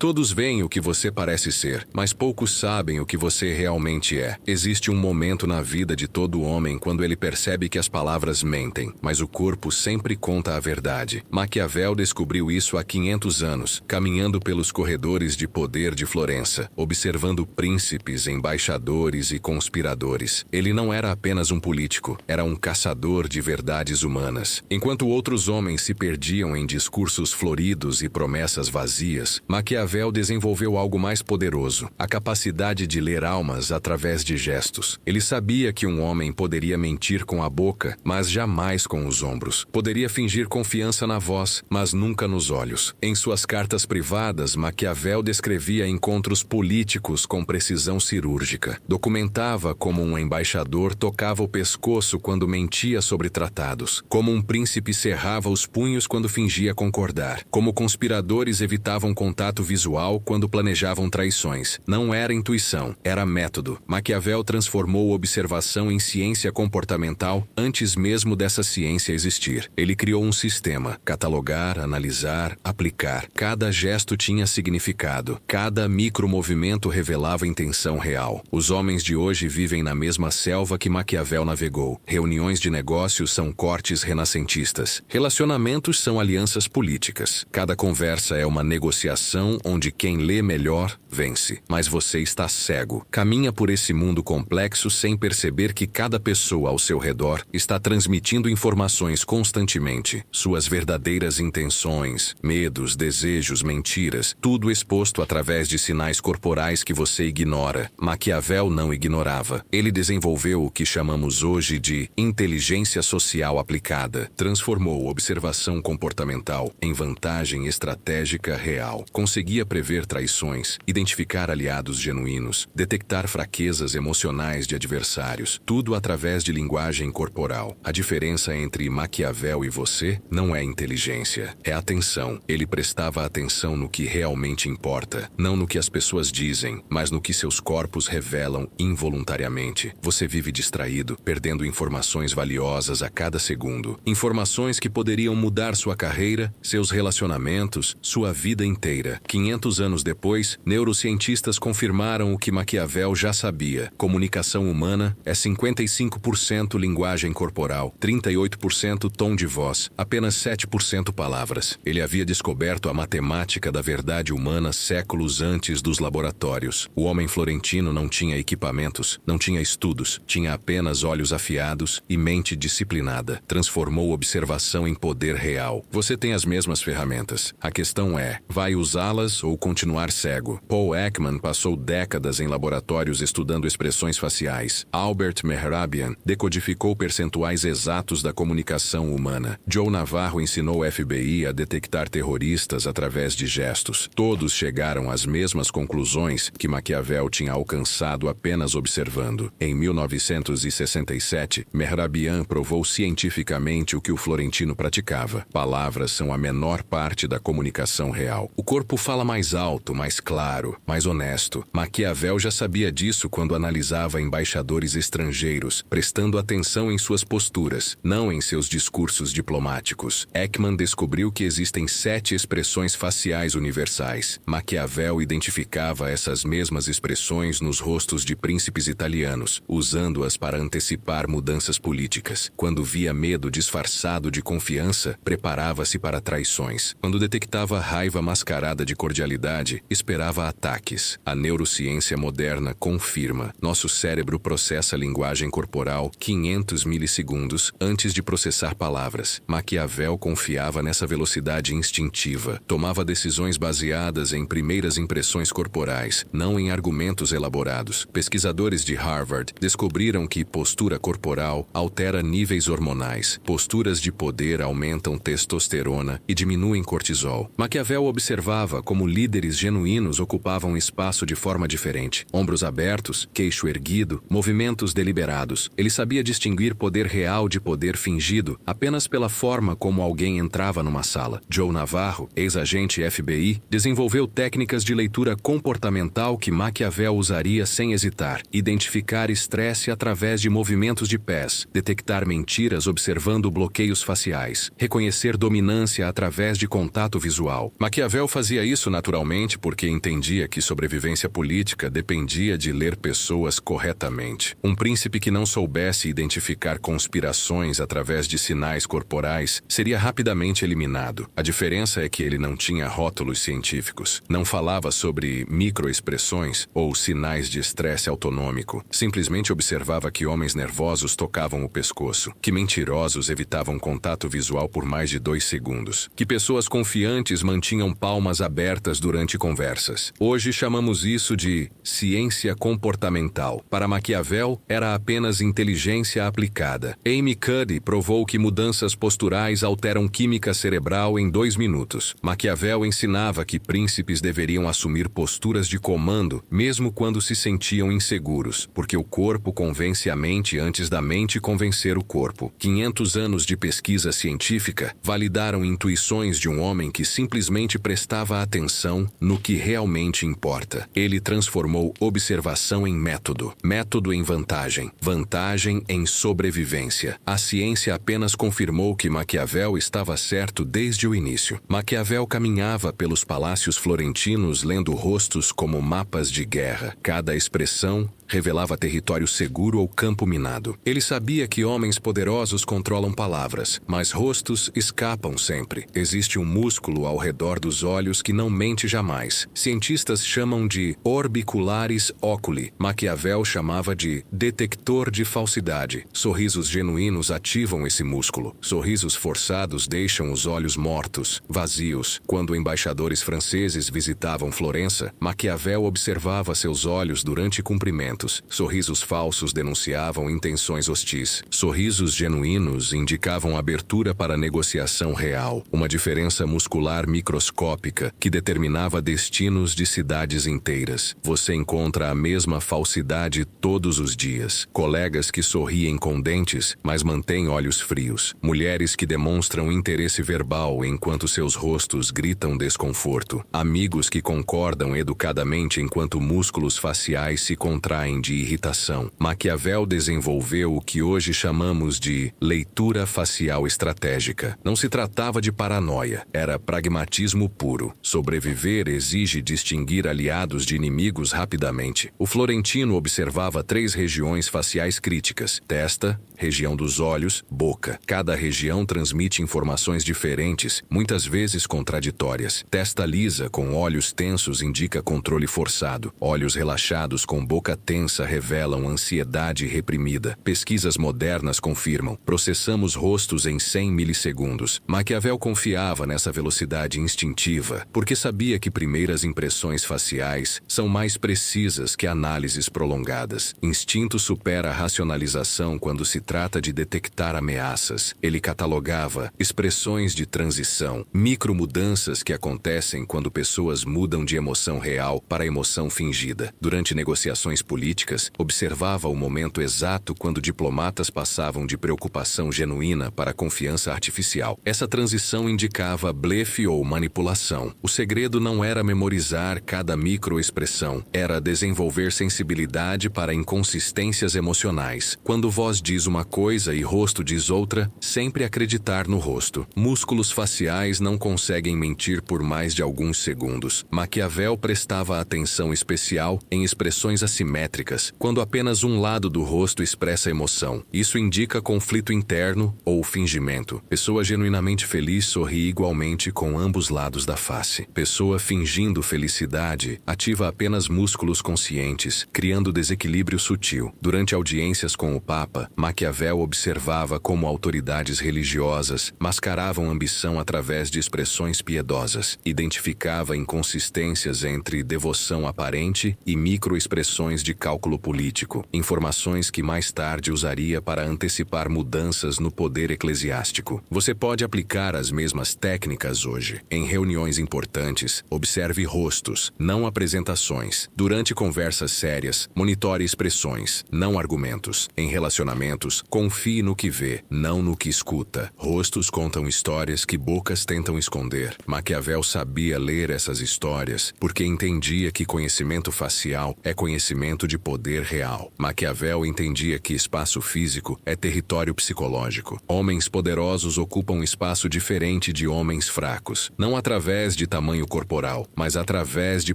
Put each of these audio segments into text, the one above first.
Todos veem o que você parece ser, mas poucos sabem o que você realmente é. Existe um momento na vida de todo homem quando ele percebe que as palavras mentem, mas o corpo sempre conta a verdade. Maquiavel descobriu isso há 500 anos, caminhando pelos corredores de poder de Florença, observando príncipes, embaixadores e conspiradores. Ele não era apenas um político, era um caçador de verdades humanas. Enquanto outros homens se perdiam em discursos floridos e promessas vazias, Maquiavel desenvolveu algo mais poderoso, a capacidade de ler almas através de gestos. Ele sabia que um homem poderia mentir com a boca, mas jamais com os ombros. Poderia fingir confiança na voz, mas nunca nos olhos. Em suas cartas privadas, Maquiavel descrevia encontros políticos com precisão cirúrgica. Documentava como um embaixador tocava o pescoço quando mentia sobre tratados, como um príncipe cerrava os punhos quando fingia concordar, como conspiradores evitavam contato visual quando planejavam traições. Não era intuição, era método. Maquiavel transformou observação em ciência comportamental antes mesmo dessa ciência existir. Ele criou um sistema: catalogar, analisar, aplicar. Cada gesto tinha significado. Cada micromovimento revelava intenção real. Os homens de hoje vivem na mesma selva que Maquiavel navegou. Reuniões de negócios são cortes renascentistas. Relacionamentos são alianças políticas. Cada conversa é uma negociação onde quem lê melhor vence. Mas você está cego. Caminha por esse mundo complexo sem perceber que cada pessoa ao seu redor está transmitindo informações constantemente. Suas verdadeiras intenções, medos, desejos, mentiras, tudo exposto através de sinais corporais que você ignora. Maquiavel não ignorava. Ele desenvolveu o que chamamos hoje de inteligência social aplicada. Transformou observação comportamental em vantagem estratégica real. Conseguia prever traições, identificar aliados genuínos, detectar fraquezas emocionais de adversários, tudo através de linguagem corporal. A diferença entre Maquiavel e você não é inteligência, é atenção. Ele prestava atenção no que realmente importa, não no que as pessoas dizem, mas no que seus corpos revelam involuntariamente. Você vive distraído, perdendo informações valiosas a cada segundo. Informações que poderiam mudar sua carreira, seus relacionamentos, sua vida inteira. 500 anos depois, neurocientistas confirmaram o que Maquiavel já sabia. Comunicação humana é 55% linguagem corporal, 38% tom de voz, apenas 7% palavras. Ele havia descoberto a matemática da verdade humana séculos antes dos laboratórios. O homem florentino não tinha equipamentos, não tinha estudos, tinha apenas olhos afiados e mente disciplinada. Transformou observação em poder real. Você tem as mesmas ferramentas. A questão é, vai usá-las ou continuar cego? Paul Ekman passou décadas em laboratórios estudando expressões faciais. Albert Mehrabian decodificou percentuais exatos da comunicação humana. Joe Navarro ensinou o FBI a detectar terroristas através de gestos. Todos chegaram às mesmas conclusões que Maquiavel tinha alcançado apenas observando. Em 1967, Mehrabian provou cientificamente o que o florentino praticava. Palavras são a menor parte da comunicação real. O corpo fala mais alto, mais claro, mais honesto. Maquiavel já sabia disso quando analisava embaixadores estrangeiros, prestando atenção em suas posturas, não em seus discursos diplomáticos. Ekman descobriu que existem 7 expressões faciais universais. Maquiavel identificava essas mesmas expressões nos rostos de príncipes italianos, usando-as para antecipar mudanças políticas. Quando via medo disfarçado de confiança, preparava-se para traições. Quando detectava raiva mascarada de cordialidade, esperava ataques. A neurociência moderna confirma. Nosso cérebro processa a linguagem corporal 500 milissegundos antes de processar palavras. Maquiavel confiava nessa velocidade instintiva. Tomava decisões baseadas em primeiras impressões corporais, não em argumentos elaborados. Pesquisadores de Harvard descobriram que postura corporal altera níveis hormonais. Posturas de poder aumentam testosterona e diminuem cortisol. Maquiavel observava como líderes genuínos ocupavam espaço de forma diferente. Ombros abertos, queixo erguido, movimentos deliberados. Ele sabia distinguir poder real de poder fingido apenas pela forma como alguém entrava numa sala. Joe Navarro, ex-agente FBI, desenvolveu técnicas de leitura comportamental que Maquiavel usaria sem hesitar. Identificar estresse através de movimentos de pés, detectar mentiras observando bloqueios faciais, reconhecer dominância através de contato visual. Maquiavel fazia isso isso naturalmente porque entendia que sobrevivência política dependia de ler pessoas corretamente. Um príncipe que não soubesse identificar conspirações através de sinais corporais seria rapidamente eliminado. A diferença é que ele não tinha rótulos científicos, não falava sobre microexpressões ou sinais de estresse autonômico. Simplesmente observava que homens nervosos tocavam o pescoço, que mentirosos evitavam contato visual por mais de 2 segundos, que pessoas confiantes mantinham palmas abertas durante conversas. Hoje chamamos isso de ciência comportamental. Para Maquiavel, era apenas inteligência aplicada. Amy Cuddy provou que mudanças posturais alteram química cerebral em 2 minutos. Maquiavel ensinava que príncipes deveriam assumir posturas de comando, mesmo quando se sentiam inseguros, porque o corpo convence a mente antes da mente convencer o corpo. 500 anos de pesquisa científica validaram intuições de um homem que simplesmente prestava atenção no que realmente importa. Ele transformou observação em método, método em vantagem, vantagem em sobrevivência. A ciência apenas confirmou que Maquiavel estava certo desde o início. Maquiavel caminhava pelos palácios florentinos lendo rostos como mapas de guerra. Cada expressão revelava território seguro ou campo minado. Ele sabia que homens poderosos controlam palavras, mas rostos escapam sempre. Existe um músculo ao redor dos olhos que não mente jamais. Cientistas chamam de orbicularis oculi. Maquiavel chamava de detector de falsidade. Sorrisos genuínos ativam esse músculo. Sorrisos forçados deixam os olhos mortos, vazios. Quando embaixadores franceses visitavam Florença, Maquiavel observava seus olhos durante cumprimentos. Sorrisos falsos denunciavam intenções hostis. Sorrisos genuínos indicavam abertura para negociação real, uma diferença muscular microscópica que determinava destinos de cidades inteiras. Você encontra a mesma falsidade todos os dias. Colegas que sorriem com dentes, mas mantêm olhos frios. Mulheres que demonstram interesse verbal enquanto seus rostos gritam desconforto. Amigos que concordam educadamente enquanto músculos faciais se contraem de irritação. Maquiavel desenvolveu o que hoje chamamos de leitura facial estratégica. Não se tratava de paranoia, era pragmatismo puro. Sobreviver exige distinguir aliados de inimigos rapidamente. O florentino observava 3 regiões faciais críticas: testa, região dos olhos, boca. Cada região transmite informações diferentes, muitas vezes contraditórias. Testa lisa com olhos tensos indica controle forçado. Olhos relaxados com boca tensa revelam ansiedade reprimida. Pesquisas modernas confirmam. Processamos rostos em 100 milissegundos. Maquiavel confiava nessa velocidade instintiva, porque sabia que primeiras impressões faciais são mais precisas que análises prolongadas. Instinto supera a racionalização quando se trata de detectar ameaças. Ele catalogava expressões de transição, micromudanças que acontecem quando pessoas mudam de emoção real para emoção fingida. Durante negociações políticas, observava o momento exato quando diplomatas passavam de preocupação genuína para confiança artificial. Essa transição indicava blefe ou manipulação. O segredo não era memorizar cada microexpressão, era desenvolver sensibilidade para inconsistências emocionais. Quando voz diz uma coisa e rosto diz outra, sempre acreditar no rosto. Músculos faciais não conseguem mentir por mais de alguns segundos. Maquiavel prestava atenção especial em expressões assimétricas, quando apenas um lado do rosto expressa emoção. Isso indica conflito interno ou fingimento. Pessoa genuinamente feliz sorri igualmente com ambos lados da face. Pessoa fingindo felicidade ativa apenas músculos conscientes, criando desequilíbrio sutil. Durante audiências com o Papa, Maquiavel observava como autoridades religiosas mascaravam ambição através de expressões piedosas. Identificava inconsistências entre devoção aparente e microexpressões de cálculo político, informações que mais tarde usaria para antecipar mudanças no poder eclesiástico. Você pode aplicar as mesmas técnicas hoje. Em reuniões importantes, observe rostos, não apresentações. Durante conversas sérias, monitore expressões, não argumentos. Em relacionamentos pontos. Confie no que vê, não no que escuta. Rostos contam histórias que bocas tentam esconder. Maquiavel sabia ler essas histórias porque entendia que conhecimento facial é conhecimento de poder real. Maquiavel entendia que espaço físico é território psicológico. Homens poderosos ocupam espaço diferente de homens fracos, não através de tamanho corporal, mas através de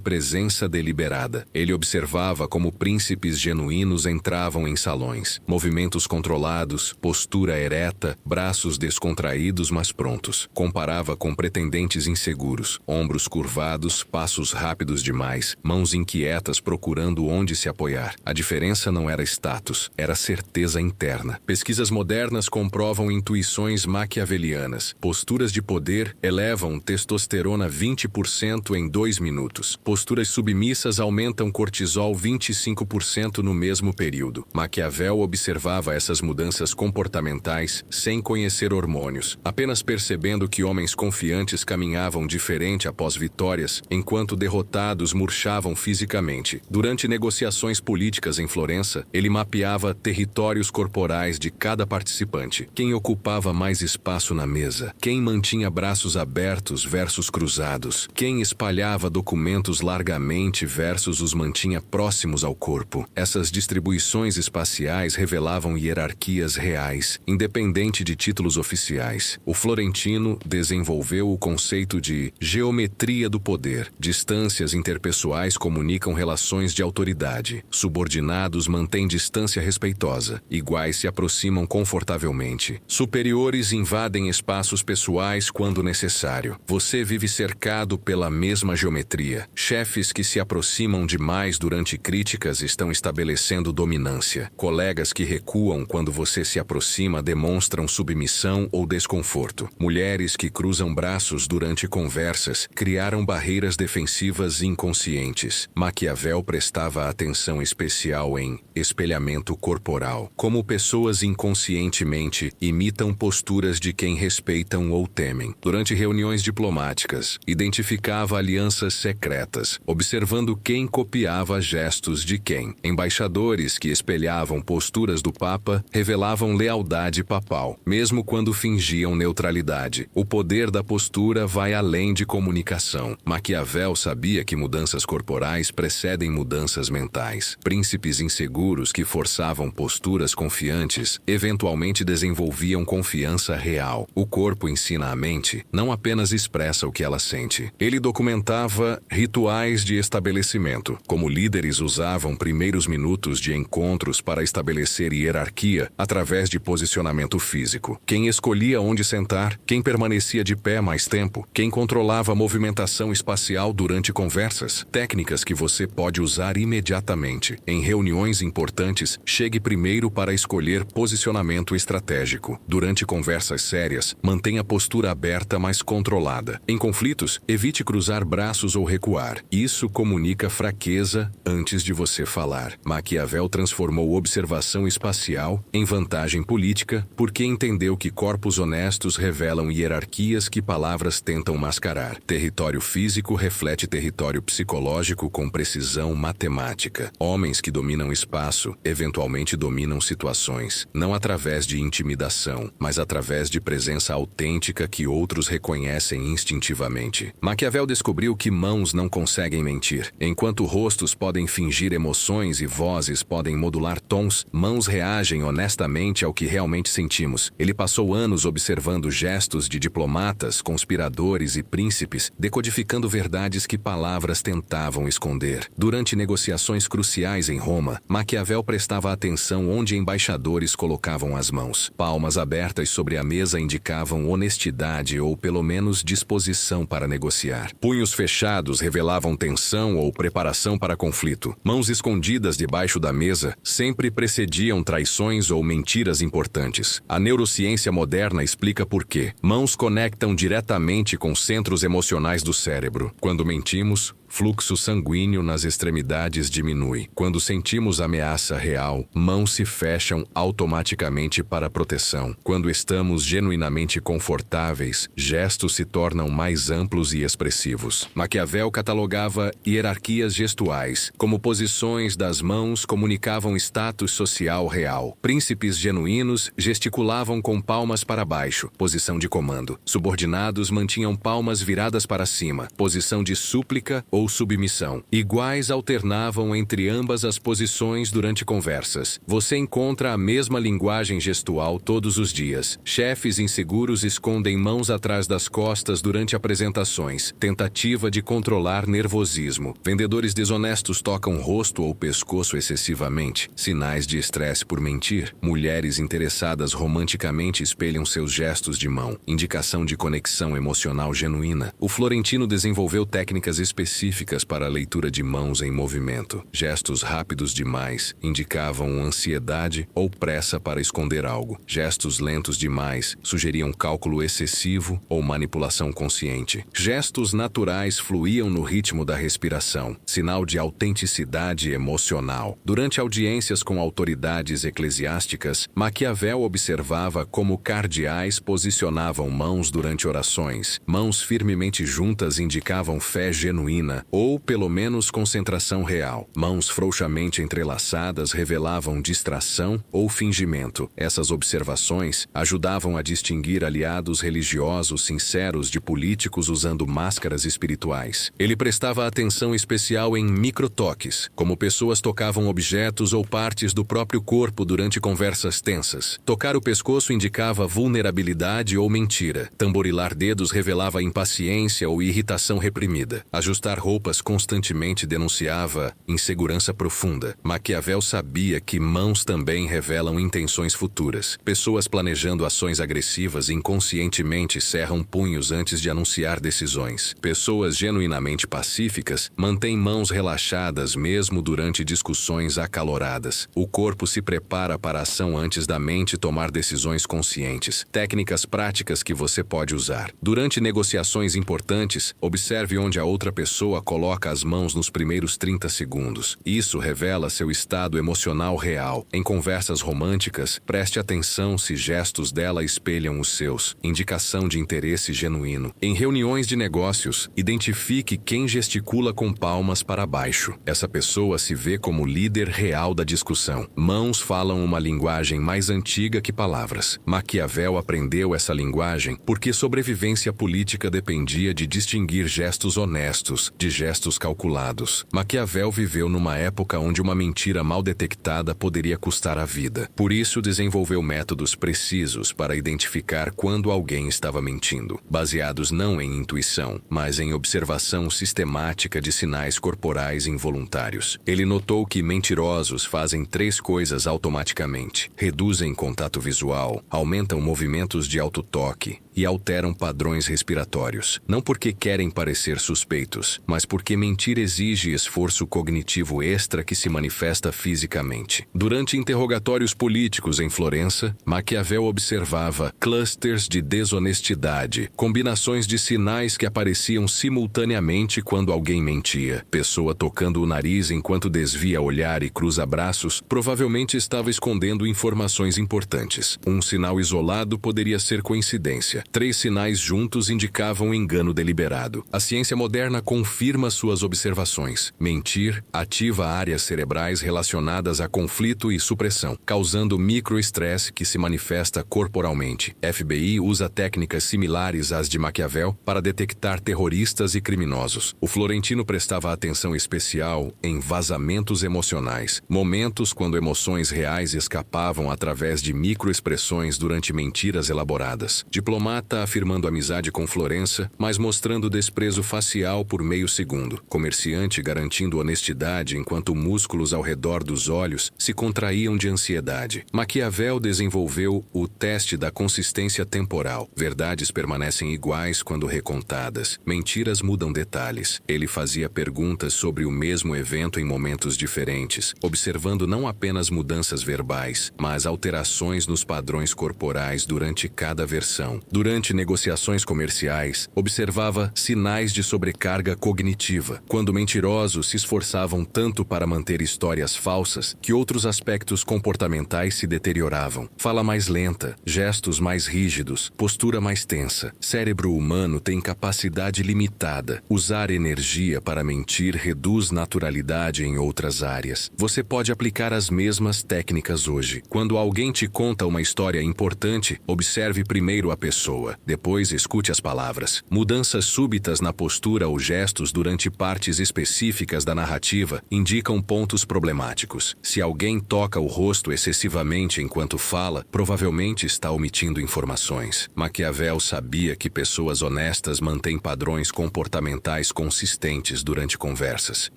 presença deliberada. Ele observava como príncipes genuínos entravam em salões. Movimentos controlados, postura ereta, braços descontraídos mas prontos. Comparava com pretendentes inseguros, ombros curvados, passos rápidos demais, mãos inquietas procurando onde se apoiar. A diferença não era status, era certeza interna. Pesquisas modernas comprovam intuições maquiavelianas. Posturas de poder elevam testosterona 20% em 2 minutos. Posturas submissas aumentam cortisol 25% no mesmo período. Maquiavel observava essas mudanças comportamentais sem conhecer hormônios, apenas percebendo que homens confiantes caminhavam diferente após vitórias, enquanto derrotados murchavam fisicamente. Durante negociações políticas em Florença, ele mapeava territórios corporais de cada participante. Quem ocupava mais espaço na mesa? Quem mantinha braços abertos versus cruzados? Quem espalhava documentos largamente versus os mantinha próximos ao corpo? Essas distribuições espaciais revelavam hierarquias reais, independente de títulos oficiais. O florentino desenvolveu o conceito de geometria do poder. Distâncias interpessoais comunicam relações de autoridade. Subordinados mantêm distância respeitosa. Iguais se aproximam confortavelmente. Superiores invadem espaços pessoais quando necessário. Você vive cercado pela mesma geometria. Chefes que se aproximam demais durante críticas estão estabelecendo dominância. Colegas que recuam quando você se aproxima demonstram submissão ou desconforto. Mulheres que cruzam braços durante conversas criaram barreiras defensivas inconscientes. Maquiavel prestava atenção especial em espelhamento corporal. Como pessoas inconscientemente imitam posturas de quem respeitam ou temem. Durante reuniões diplomáticas, identificava alianças secretas, observando quem copiava gestos de quem. Embaixadores que espelhavam posturas do Papa revelavam lealdade papal, mesmo quando fingiam neutralidade. O poder da postura vai além de comunicação. Maquiavel sabia que mudanças corporais precedem mudanças mentais. Príncipes inseguros que forçavam posturas confiantes eventualmente desenvolviam confiança real. O corpo ensina a mente, não apenas expressa o que ela sente. Ele documentava rituais de estabelecimento, como líderes usavam primeiros minutos de encontros para estabelecer hierarquia através de posicionamento físico. Quem escolhia onde sentar, quem permanecia de pé mais tempo, quem controlava a movimentação espacial durante conversas. Técnicas que você pode usar imediatamente. Em reuniões importantes, chegue primeiro para escolher posicionamento estratégico. Durante conversas sérias, mantenha a postura aberta mas controlada. Em conflitos, evite cruzar braços ou recuar. Isso comunica fraqueza antes de você falar. Maquiavel transformou observação espacial em vantagem política porque entendeu que corpos honestos revelam hierarquias que palavras tentam mascarar. Território físico reflete território psicológico com precisão matemática. Homens que dominam espaço eventualmente dominam situações, não através de intimidação, mas através de presença autêntica que outros reconhecem instintivamente. Maquiavel descobriu que mãos não conseguem mentir. Enquanto rostos podem fingir emoções e vozes podem modular tons, mãos reagem honestamente ao que realmente sentimos. Ele passou anos observando gestos de diplomatas, conspiradores e príncipes, decodificando verdades que palavras tentavam esconder. Durante negociações cruciais em Roma, Maquiavel prestava atenção onde embaixadores colocavam as mãos. Palmas abertas sobre a mesa indicavam honestidade ou pelo menos disposição para negociar. Punhos fechados revelavam tensão ou preparação para conflito. Mãos escondidas debaixo da mesa sempre precediam traições ou mentiras importantes. A neurociência moderna explica por quê. Mãos conectam diretamente com centros emocionais do cérebro. Quando mentimos, Fluxo sanguíneo nas extremidades diminui. Quando sentimos ameaça real, mãos se fecham automaticamente para proteção. Quando estamos genuinamente confortáveis, gestos se tornam mais amplos e expressivos. Maquiavel catalogava hierarquias gestuais, como posições das mãos comunicavam status social real. Príncipes genuínos gesticulavam com palmas para baixo, posição de comando. Subordinados mantinham palmas viradas para cima, posição de súplica ou submissão. Iguais alternavam entre ambas as posições durante conversas. Você encontra a mesma linguagem gestual todos os dias. Chefes inseguros escondem mãos atrás das costas durante apresentações, tentativa de controlar nervosismo. Vendedores desonestos tocam rosto ou pescoço excessivamente, sinais de estresse por mentir. Mulheres interessadas romanticamente espelham seus gestos de mão, indicação de conexão emocional genuína. O florentino desenvolveu técnicas específicas para a leitura de mãos em movimento. Gestos rápidos demais indicavam ansiedade ou pressa para esconder algo. Gestos lentos demais sugeriam cálculo excessivo ou manipulação consciente. Gestos naturais fluíam no ritmo da respiração, sinal de autenticidade emocional. Durante audiências com autoridades eclesiásticas, Maquiavel observava como cardeais posicionavam mãos durante orações. Mãos firmemente juntas indicavam fé genuína, ou pelo menos concentração real. Mãos frouxamente entrelaçadas revelavam distração ou fingimento. Essas observações ajudavam a distinguir aliados religiosos sinceros de políticos usando máscaras espirituais. Ele prestava atenção especial em microtoques, como pessoas tocavam objetos ou partes do próprio corpo durante conversas tensas. Tocar o pescoço indicava vulnerabilidade ou mentira. Tamborilar dedos revelava impaciência ou irritação reprimida. Ajustar roupas constantemente denunciava insegurança profunda. Maquiavel sabia que mãos também revelam intenções futuras. Pessoas planejando ações agressivas inconscientemente cerram punhos antes de anunciar decisões. Pessoas genuinamente pacíficas mantêm mãos relaxadas mesmo durante discussões acaloradas. O corpo se prepara para a ação antes da mente tomar decisões conscientes. Técnicas práticas que você pode usar. Durante negociações importantes, observe onde a outra pessoa coloca as mãos nos primeiros 30 segundos. Isso revela seu estado emocional real. Em conversas românticas, preste atenção se gestos dela espelham os seus. Indicação de interesse genuíno. Em reuniões de negócios, identifique quem gesticula com palmas para baixo. Essa pessoa se vê como líder real da discussão. Mãos falam uma linguagem mais antiga que palavras. Maquiavel aprendeu essa linguagem porque sobrevivência política dependia de distinguir gestos honestos de gestos calculados. Maquiavel viveu numa época onde uma mentira mal detectada poderia custar a vida. Por isso desenvolveu métodos precisos para identificar quando alguém estava mentindo, baseados não em intuição, mas em observação sistemática de sinais corporais involuntários. Ele notou que mentirosos fazem 3 coisas automaticamente: reduzem contato visual, aumentam movimentos de autotoque e alteram padrões respiratórios. Não porque querem parecer suspeitos, mas porque mentir exige esforço cognitivo extra que se manifesta fisicamente. Durante interrogatórios políticos em Florença, Maquiavel observava clusters de desonestidade, combinações de sinais que apareciam simultaneamente quando alguém mentia. Pessoa tocando o nariz enquanto desvia olhar e cruza braços, provavelmente estava escondendo informações importantes. Um sinal isolado poderia ser coincidência. 3 sinais juntos indicavam engano deliberado. A ciência moderna confirma suas observações. Mentir ativa áreas cerebrais relacionadas a conflito e supressão, causando microestresse que se manifesta corporalmente. FBI usa técnicas similares às de Maquiavel para detectar terroristas e criminosos. O florentino prestava atenção especial em vazamentos emocionais, momentos quando emoções reais escapavam através de microexpressões durante mentiras elaboradas. Diplomata afirmando amizade com Florença, mas mostrando desprezo facial por meio segundo. Comerciante garantindo honestidade enquanto músculos ao redor dos olhos se contraíam de ansiedade. Maquiavel desenvolveu o teste da consistência temporal. Verdades permanecem iguais quando recontadas. Mentiras mudam detalhes. Ele fazia perguntas sobre o mesmo evento em momentos diferentes, observando não apenas mudanças verbais, mas alterações nos padrões corporais durante cada versão. Durante Durante negociações comerciais, observava sinais de sobrecarga cognitiva, quando mentirosos se esforçavam tanto para manter histórias falsas que outros aspectos comportamentais se deterioravam. Fala mais lenta, gestos mais rígidos, postura mais tensa. Cérebro humano tem capacidade limitada. Usar energia para mentir reduz naturalidade em outras áreas. Você pode aplicar as mesmas técnicas hoje. Quando alguém te conta uma história importante, observe primeiro a pessoa, depois escute as palavras. Mudanças súbitas na postura ou gestos durante partes específicas da narrativa indicam pontos problemáticos. Se alguém toca o rosto excessivamente enquanto fala, provavelmente está omitindo informações. Maquiavel sabia que pessoas honestas mantêm padrões comportamentais consistentes durante conversas.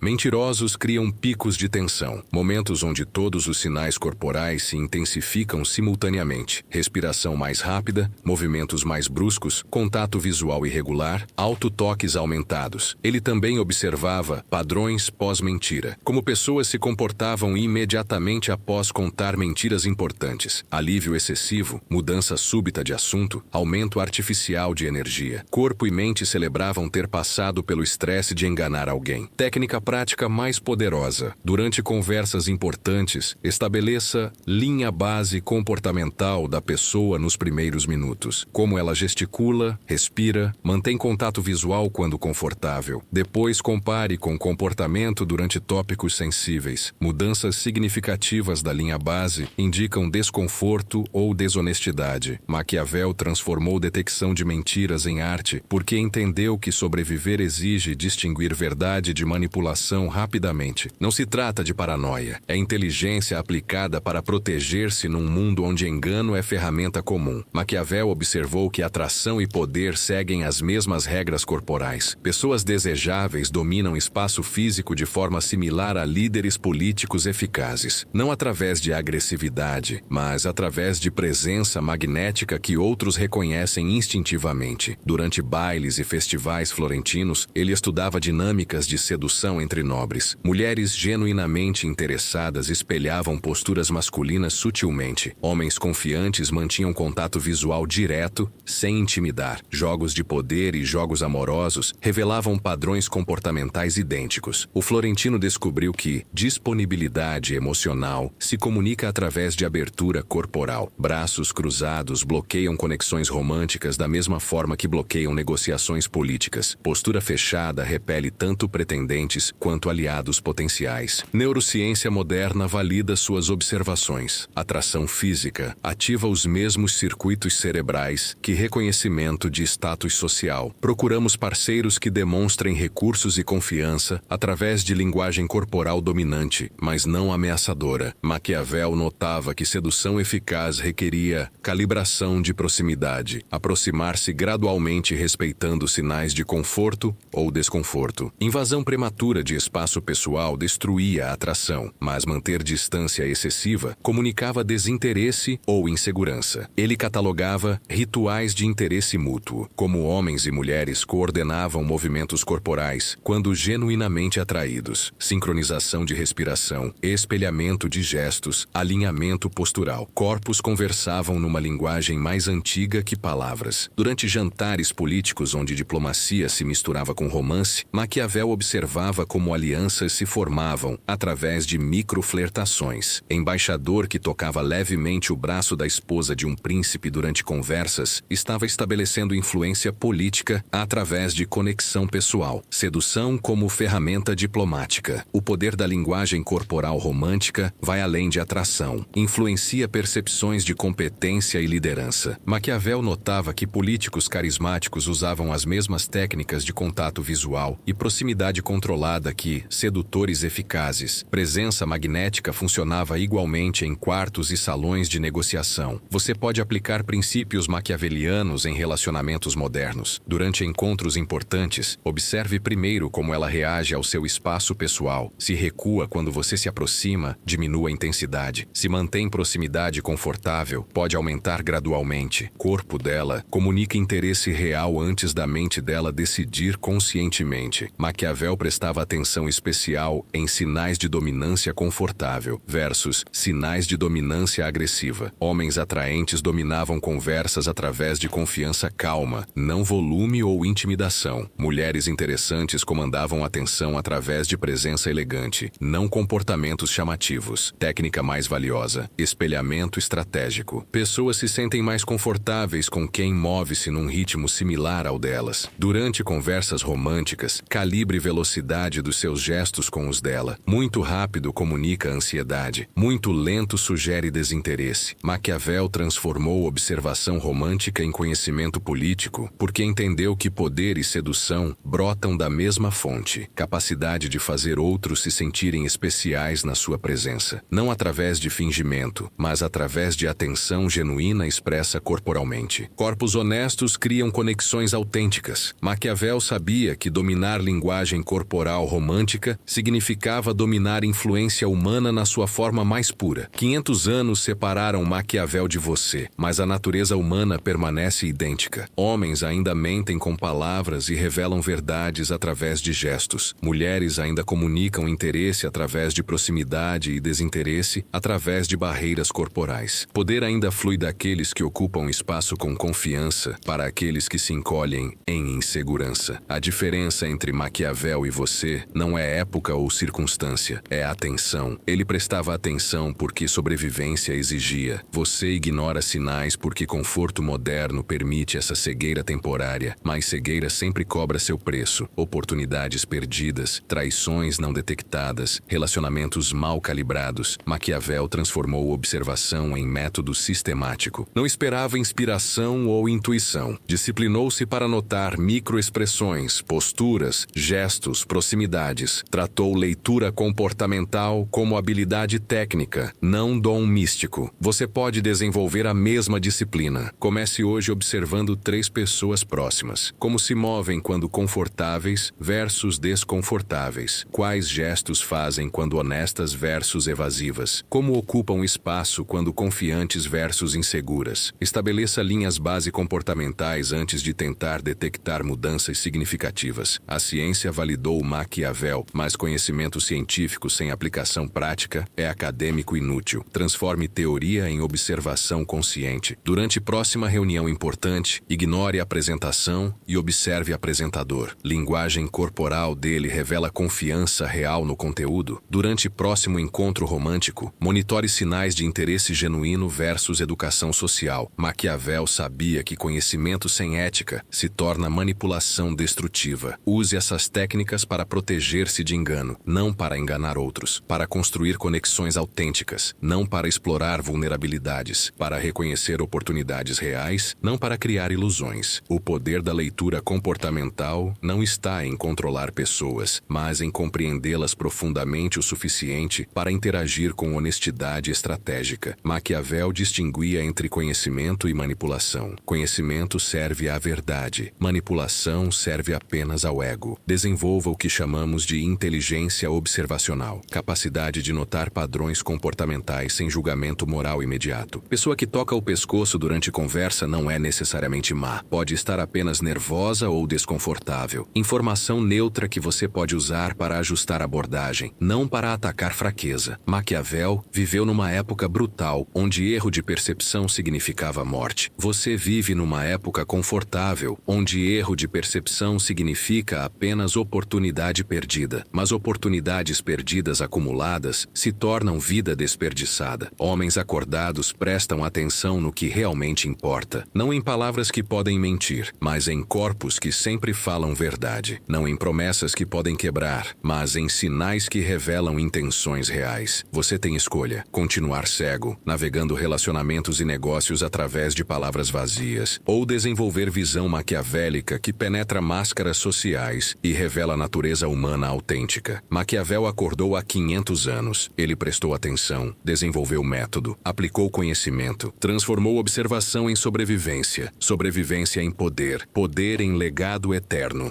Mentirosos criam picos de tensão, momentos onde todos os sinais corporais se intensificam simultaneamente. Respiração mais rápida, movimentos mais bruscos, contato visual irregular, autotoques aumentados. Ele também observava padrões pós-mentira, como pessoas se comportavam imediatamente após contar mentiras importantes. Alívio excessivo, mudança súbita de assunto, aumento artificial de energia. Corpo e mente celebravam ter passado pelo estresse de enganar alguém. Técnica prática mais poderosa. Durante conversas importantes, estabeleça linha base comportamental da pessoa nos primeiros minutos. Como ela gesticula, respira, mantém contato visual quando confortável. Depois compare com comportamento durante tópicos sensíveis. Mudanças significativas da linha base indicam desconforto ou desonestidade. Maquiavel transformou detecção de mentiras em arte porque entendeu que sobreviver exige distinguir verdade de manipulação rapidamente. Não se trata de paranoia. É inteligência aplicada para proteger-se num mundo onde engano é ferramenta comum. Maquiavel observou que atração e poder seguem as mesmas regras corporais. Pessoas desejáveis dominam espaço físico de forma similar a líderes políticos eficazes. Não através de agressividade, mas através de presença magnética que outros reconhecem instintivamente. Durante bailes e festivais florentinos, ele estudava dinâmicas de sedução entre nobres. Mulheres genuinamente interessadas espelhavam posturas masculinas sutilmente. Homens confiantes mantinham contato visual direto, sem intimidar. Jogos de poder e jogos amorosos revelavam padrões comportamentais idênticos. O florentino descobriu que disponibilidade emocional se comunica através de abertura corporal. Braços cruzados bloqueiam conexões românticas da mesma forma que bloqueiam negociações políticas. Postura fechada repele tanto pretendentes quanto aliados potenciais. Neurociência moderna valida suas observações. Atração física ativa os mesmos circuitos cerebrais que reconhecimento de status social. Procuramos parceiros que demonstrem recursos e confiança através de linguagem corporal dominante, mas não ameaçadora. Maquiavel notava que sedução eficaz requeria calibração de proximidade, aproximar-se gradualmente respeitando sinais de conforto ou desconforto. Invasão prematura de espaço pessoal destruía a atração, mas manter distância excessiva comunicava desinteresse ou insegurança. Ele catalogava rituais de interesse mútuo, como homens e mulheres coordenavam movimentos corporais quando genuinamente atraídos, sincronização de respiração, espelhamento de gestos, alinhamento postural. Corpos conversavam numa linguagem mais antiga que palavras. Durante jantares políticos onde diplomacia se misturava com romance, Maquiavel observava como alianças se formavam através de microflertações. Embaixador que tocava levemente o braço da esposa de um príncipe durante conversas estava estabelecendo influência política através de conexão pessoal. Sedução como ferramenta diplomática. O poder da linguagem corporal romântica vai além de atração. Influencia percepções de competência e liderança. Maquiavel notava que políticos carismáticos usavam as mesmas técnicas de contato visual e proximidade controlada que sedutores eficazes. Presença magnética funcionava igualmente em quartos e salões de negociação. Você pode aplicar princípios maquiavelianos em relacionamentos modernos. Durante encontros importantes, observe primeiro como ela reage ao seu espaço pessoal. Se recua quando você se aproxima, diminua a intensidade. Se mantém proximidade confortável, pode aumentar gradualmente. Corpo dela comunica interesse real antes da mente dela decidir conscientemente. Maquiavel prestava atenção especial em sinais de dominância confortável versus sinais de dominância agressiva. Homens atraentes dominavam conversas através através de confiança calma, não volume ou intimidação. Mulheres interessantes comandavam a atenção através de presença elegante, não comportamentos chamativos. Técnica mais valiosa: espelhamento estratégico. Pessoas se sentem mais confortáveis com quem move-se num ritmo similar ao delas. Durante conversas românticas, calibre velocidade dos seus gestos com os dela. Muito rápido comunica ansiedade. Muito lento sugere desinteresse. Maquiavel transformou observação romântica em conhecimento político, porque entendeu que poder e sedução brotam da mesma fonte: capacidade de fazer outros se sentirem especiais na sua presença. Não através de fingimento, mas através de atenção genuína expressa corporalmente. Corpos honestos criam conexões autênticas. Maquiavel sabia que dominar linguagem corporal romântica significava dominar influência humana na sua forma mais pura. 500 anos separaram Maquiavel de você, mas a natureza humana permanece idêntica. Homens ainda mentem com palavras e revelam verdades através de gestos. Mulheres ainda comunicam interesse através de proximidade e desinteresse através de barreiras corporais. Poder ainda flui daqueles que ocupam espaço com confiança para aqueles que se encolhem em insegurança. A diferença entre Maquiavel e você não é época ou circunstância, é atenção. Ele prestava atenção porque sobrevivência exigia. Você ignora sinais porque conforto moderno permite essa cegueira temporária, mas cegueira sempre cobra seu preço. Oportunidades perdidas, traições não detectadas, relacionamentos mal calibrados. Maquiavel transformou observação em método sistemático. Não esperava inspiração ou intuição. Disciplinou-se para notar microexpressões, posturas, gestos, proximidades. Tratou leitura comportamental como habilidade técnica, não dom místico. Você pode desenvolver a mesma disciplina. Comece hoje observando 3 pessoas próximas. Como se movem quando confortáveis versus desconfortáveis. Quais gestos fazem quando honestas versus evasivas. Como ocupam espaço quando confiantes versus inseguras. Estabeleça linhas base comportamentais antes de tentar detectar mudanças significativas. A ciência validou Maquiavel, mas conhecimento científico sem aplicação prática é acadêmico inútil. Transforme teoria em observação consciente. Durante próxima reunião importante, ignore a apresentação e observe o apresentador. Linguagem corporal dele revela confiança real no conteúdo. Durante próximo encontro romântico, monitore sinais de interesse genuíno versus educação social. Maquiavel sabia que conhecimento sem ética se torna manipulação destrutiva. Use essas técnicas para proteger-se de engano, não para enganar outros, para construir conexões autênticas, não para explorar vulnerabilidades, para reconhecer oportunidades reais, não para criar ilusões. O poder da leitura comportamental não está em controlar pessoas, mas em compreendê-las profundamente o suficiente para interagir com honestidade estratégica. Maquiavel distinguia entre conhecimento e manipulação. Conhecimento serve à verdade. Manipulação serve apenas ao ego. Desenvolva o que chamamos de inteligência observacional. Capacidade de notar padrões comportamentais sem julgamento moral imediato. Pessoa que toca o pescoço durante conversa não é necessariamente má. Pode estar apenas nervosa ou desconfortável. Informação neutra que você pode usar para ajustar a abordagem, não para atacar fraqueza. Maquiavel viveu numa época brutal, onde erro de percepção significava morte. Você vive numa época confortável, onde erro de percepção significa apenas oportunidade perdida. Mas oportunidades perdidas acumuladas se tornam vida desperdiçada. Homens acordados prestam atenção no que realmente importa, não em palavras que podem mentir, mas em corpos que sempre falam verdade. Não em promessas que podem quebrar, mas em sinais que revelam intenções reais. Você tem escolha: continuar cego, navegando relacionamentos e negócios através de palavras vazias, ou desenvolver visão maquiavélica que penetra máscaras sociais e revela a natureza humana autêntica. Maquiavel acordou há 500 anos. Ele prestou atenção, desenvolveu método, aplicou conhecimento, transformou observação em sobrevivência, sobrevivência em poder, poder em legado eterno.